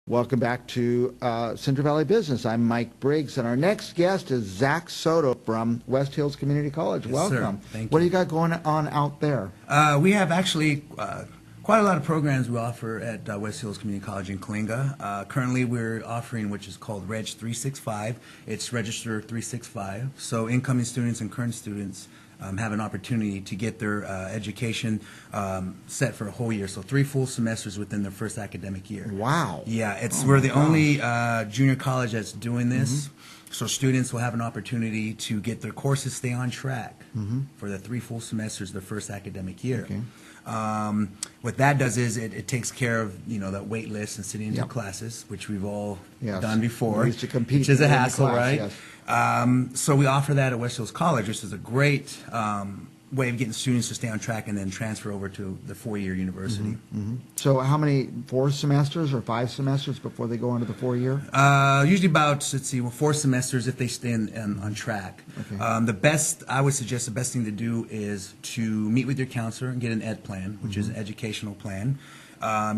Welcome back to Central Valley Business. I'm Mike Briggs, and our next guest is Zach Soto from West Hills Community College. Yes, Welcome. sir. Thank What you. do you got going on out there? We have actually quite a lot of programs we offer at West Hills Community College in Kalinga. Currently, we're offering which is called Reg 365. It's Register 365. So incoming students and current students have an opportunity to get their education set for a whole year. So 3 full semesters within their first academic year. Wow. Yeah, Oh we're my the gosh. only junior college that's doing this. So students will have an opportunity to get their courses stay on track for the 3 full semesters the first academic year. Okay. What that does is it takes care of that wait list and sitting into Yep. classes, which we've all Yes. done before, We used to compete which is to a get into hassle, class, right? yes. So we offer that at West Hills College, which is a great way of getting students to stay on track and then transfer over to the 4-year university. So how many, 4 semesters or 5 semesters before they go into the 4-year? Usually about, 4 semesters if they stay on track. Okay. I would suggest the best thing to do is to meet with your counselor and get an ed plan, which is an educational plan.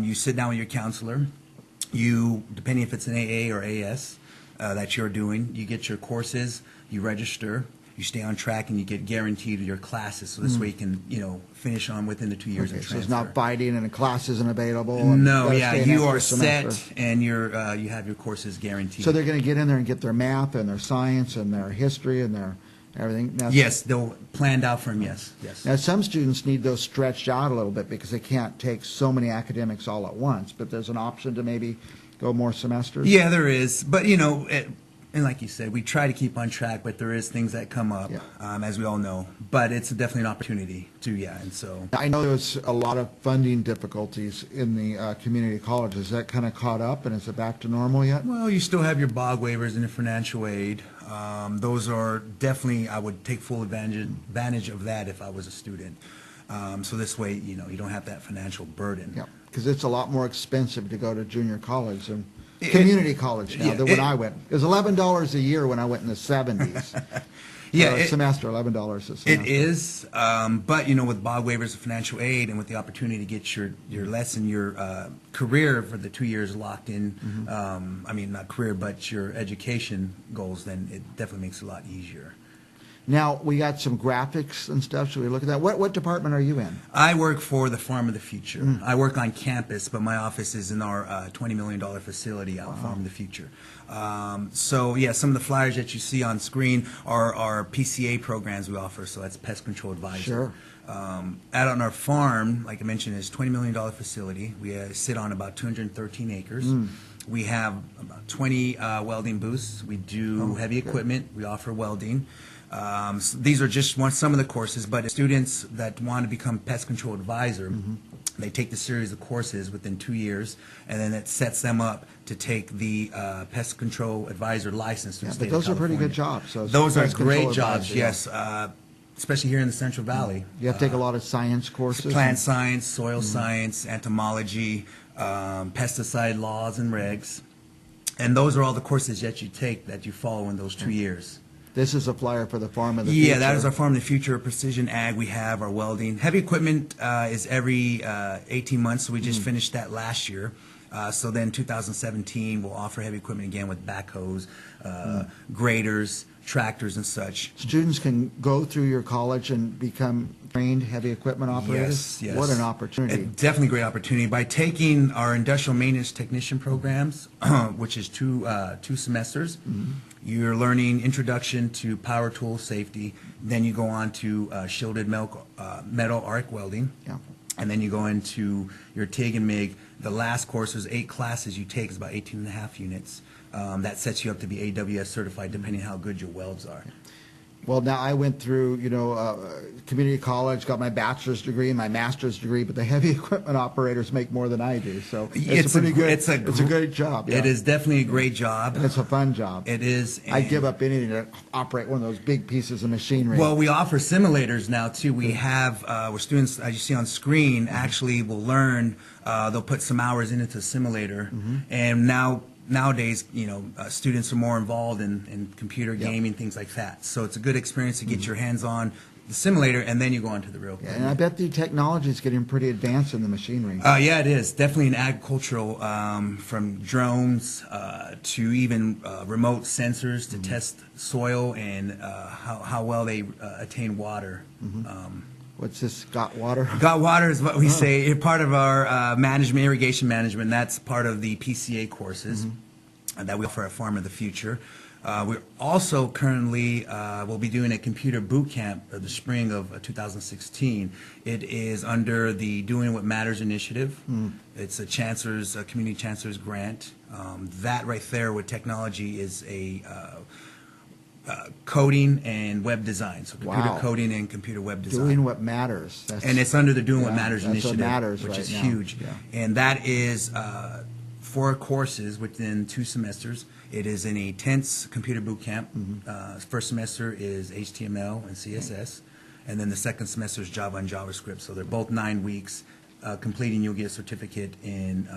You sit down with your counselor. You, depending if it's an AA or AS that you're doing, you get your courses, you register, you stay on track, and you get guaranteed your classes. So this way you can, finish on within the 2 years Okay, and so transfer. it's not fighting and a class isn't available? And No, gotta yeah, stay an you extra are semester. set, and you have your courses guaranteed. So they're going to get in there and get their math and their science and their history and their everything? Now, Yes, they'll planned out for them. Yes. Now, some students need those stretched out a little bit because they can't take so many academics all at once, but there's an option to maybe go more semesters? Yeah, there is, but and like you said, we try to keep on track, but there is things that come up, as we all know. But it's definitely an opportunity to, and so. I know there's a lot of funding difficulties in the community colleges. Is that kind of caught up, and is it back to normal yet? Well, you still have your BOG waivers and your financial aid. Those are definitely, I would take full advantage of that if I was a student. So this way, you don't have that financial burden. Yeah, because it's a lot more expensive to go to junior college than community college now than when I went. It was $11 a year when I went in the 70s. A semester, $11 a semester. It is, but with BOG waivers and financial aid, and with the opportunity to get your lesson, your career for the 2 years locked in. I mean, not career, but your education goals. Then it definitely makes it a lot easier. Now, we got some graphics and stuff. Should we look at that? What department are you in? I work for the Farm of the Future. I work on campus, but my office is in our $20 million facility out Farm of the Future. So, some of the flyers that you see on screen are our PCA programs we offer, so that's Pest Control Advisor. Sure. Out on our farm, like I mentioned, is $20 million facility. We sit on about 213 acres. We have about 20 welding booths. We do heavy equipment. We offer welding. So these are just some of the courses, but students that want to become pest control advisor, they take the series of courses within 2 years, and then it sets them up to take the pest control advisor license to the state but those of are pretty good California. jobs. Those are pest control great jobs, advisor, yes, especially here in the Central Valley. You have to take a lot of science courses? Plant science, soil science, entomology, pesticide laws and regs. And those are all the courses that you take that you follow in those 2 years. This is a flyer for the Farm of the Future. Yeah, that is our Farm of the Future, precision ag. We have our welding. Heavy equipment is every 18 months, so we just finished that last year. So then 2017, we'll offer heavy equipment again with backhoes, graders, tractors, and such. Students can go through your college and become trained heavy equipment operators? Yes. What an opportunity. Definitely a great opportunity. By taking our industrial maintenance technician programs, which is two semesters, you're learning introduction to power tool safety. Then you go on to shielded metal arc welding. Yeah. And then you go into your TIG and MIG. The last course is 8 classes you take. It's about 18 and a half units. That sets you up to be AWS certified, depending on how good your welds are. Well, now I went through, community college, got my bachelor's degree and my master's degree, but the heavy equipment operators make more than I do. So it's a great job. Yeah. It is definitely a great job. And it's a fun job. It is. I'd give up anything to operate one of those big pieces of machinery. Well, we offer simulators now too. We have where students, as you see on screen, actually will learn. They'll put some hours into the simulator, and nowadays, students are more involved in computer gaming, things like that. So it's a good experience to get your hands on, the simulator, and then you go on to the real Yeah, and I bet the technology is getting pretty advanced in the machinery. Yeah, it is. Definitely in agricultural, from drones to even remote sensors to test soil and how well they attain water. What's this, got water? Got water is what we say. Part of our management, irrigation management, that's part of the PCA courses that we offer at Farm of the Future. We're also currently will be doing a computer boot camp the spring of 2016. It is under the Doing What Matters initiative. It's a community chancellor's grant. That right there with technology is a coding and web design. So computer coding and computer web design. Doing what matters. And it's under the Doing What Matters that's initiative, what matters which right is now. huge. Yeah. And that is 4 courses within 2 semesters. It is in a intense computer boot camp. First semester is HTML and CSS, and then the second semester is Java and JavaScript. So they're both 9 weeks. Completing, you'll get a certificate in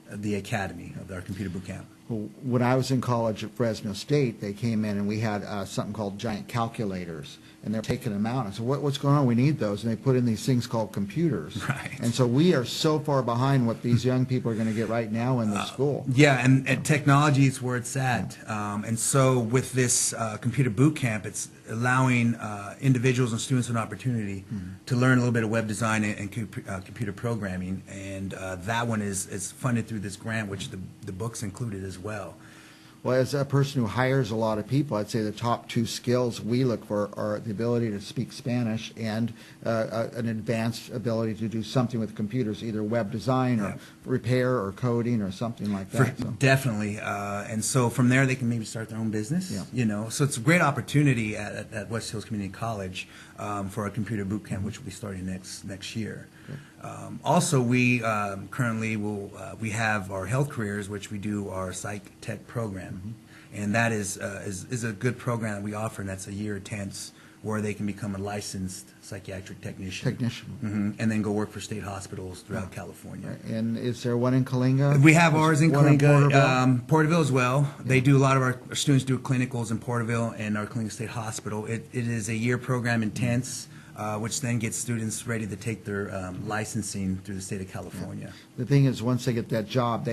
the academy of our computer boot camp. When I was in college at Fresno State, they came in and we had something called giant calculators, and they're taking them out. I said, what's going on? We need those. And they put in these things called computers. Right. And so we are so far behind what these young people are going to get right now in the school. Yeah, and technology is where it's at. And so with this computer boot camp, it's allowing individuals and students an opportunity to learn a little bit of web design and computer programming. And that one is funded through this grant, which the book's included as well. Well, as a person who hires a lot of people, I'd say the top 2 skills we look for are the ability to speak Spanish and an advanced ability to do something with computers, either web design or repair or coding or something like that. Definitely. And so from there, they can maybe start their own business. Yeah. You know, so it's a great opportunity at West Hills Community College for a computer boot camp, which will be starting next year. Also, we currently we have our health careers, which we do our psych tech program, and that is a good program that we offer, and that's a year intense where they can become a licensed psychiatric technician. And then go work for state hospitals throughout California. Right. And is there one in Kalinga? We have ours in Kalinga, Porterville? Porterville as well. They do a lot of our students do clinicals in Porterville and our Kalinga State Hospital. It is a year program, intense. Which then gets students ready to take their licensing through the state of California. The thing is, once they get that job,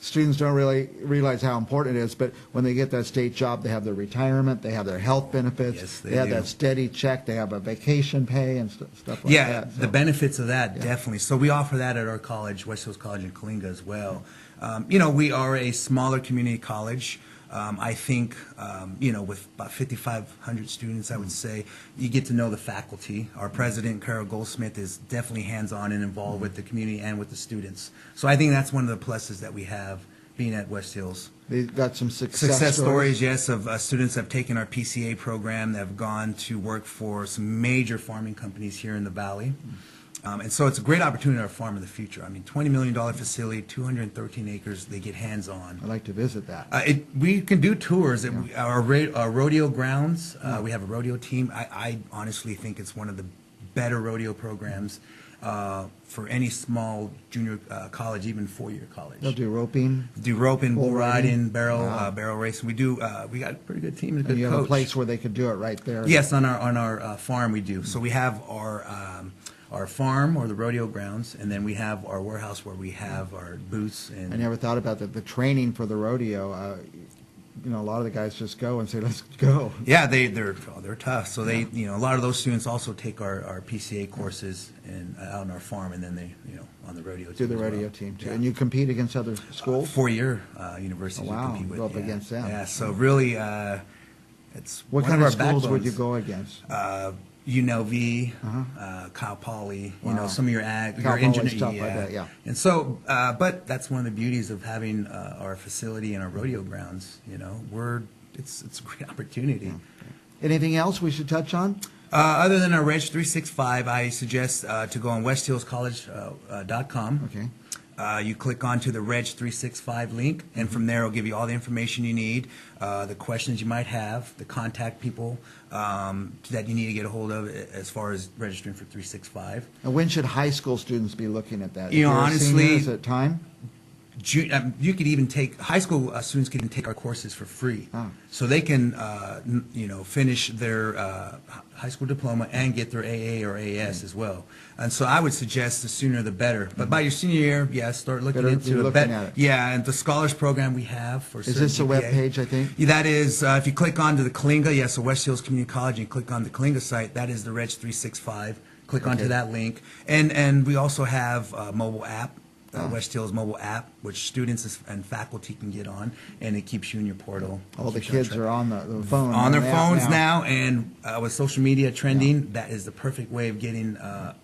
students don't really realize how important it is, but when they get that state job, they have their retirement, they have their health benefits, Yes, they have do. that steady check, they have a vacation pay and stuff like that. Yeah, So, the benefits of that, definitely. So we offer that at our college, West Hills College in Kalinga as well. You know, we are a smaller community college. I think, you know, with about 5,500 students, I would say, you get to know the faculty. Our president, Carol Goldsmith, is definitely hands-on and involved with the community and with the students. So I think that's one of the pluses that we have being at West Hills. They've got some success stories, yes, of students that have taken our PCA program that have gone to work for some major farming companies here in the Valley. And so it's a great opportunity at our Farm of the Future. I mean, $20 million facility, 213 acres, they get hands-on. I'd like to visit that. We can do tours. Our rodeo grounds, we have a rodeo team. I honestly think it's one of the better rodeo programs for any small junior college, even 4-year college. They'll do roping? Bull riding, barrel racing. We got a pretty good team and a good And you coach. have a place where they could do it right there? Yes, on our farm we do. So we have our farm or the rodeo grounds, and then we have our warehouse where we have our booths. And I never thought about the training for the rodeo. You know, a lot of the guys just go and say, "Let's go." Yeah, they're tough. So they, you know, a lot of those students also take our PCA courses and out on our farm, and then they, you know, on the rodeo team. Do the rodeo team too, and you compete against other schools. 4-year universities. Oh, wow. We compete with. Go up against them. Yeah, so really, it's What one kind of of our schools would you backbones. go against? UNLV, Cal Poly, you know, some of your Cal your Poly engineering, stuff like that, yeah. And so, but that's one of the beauties of having our facility and our rodeo grounds. You know, it's a great opportunity. Anything else we should touch on? Other than our Reg 365, I suggest to go on westhillscollege.com. Okay. You click onto the Reg 365 link, and from there it'll give you all the information you need, the questions you might have, the contact people that you need to get a hold of as far as registering for 365. And when should high school students be looking at that? You know, If you're a honestly- senior, is it time? You could even take high school students can take our courses for free, Oh. so they can finish their high school diploma and get their AA or AS as well. And so I would suggest the sooner the better. But by your senior year, start looking Better be into looking at it. Yeah, and the scholars program we have for Is this a certain web GPA. page, I think? Yeah, that is, if you click onto the Kalinga, so West Hills Community College, and click on the Kalinga site, that is the Reg 365. Click onto Okay. that link. And we also have a mobile app, West Hills mobile app, which students and faculty can get on, and it keeps you in your portal. All the Keeps you on kids track. are on the phone. On their the app phones now, and with social media trending, that is the perfect way of getting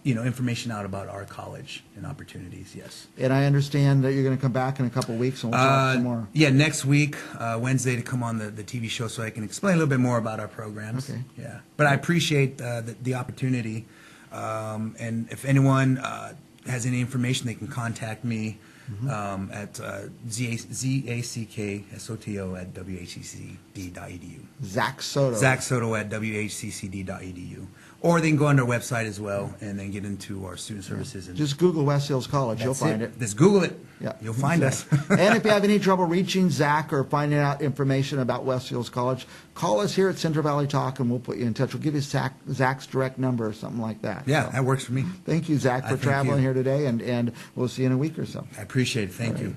information out about our college and opportunities. Yes. And I understand that you're going to come back in a couple of weeks and we'll talk some more. Yeah, next week, Wednesday, to come on the TV show so I can explain a little bit more about our programs. Okay. Yeah, but I appreciate the opportunity, and if anyone has any information, they can contact me at zacksoto@whccd.edu. Zach Soto. Zach Soto at whccd.edu. Or they can go on our website as well and then get into our student services. And Just Google West Hills College. You'll that's find it. Just Google it. Yeah. You'll find us. And if you have any trouble reaching Zach or finding out information about West Hills College, call us here at Central Valley Talk and we'll put you in touch. We'll give you Zach's direct number or something like that. Yeah, So, that works for me. thank you, Zach, for Thank traveling you. here today, and we'll see you in a week or so. I appreciate it. Thank All right. you.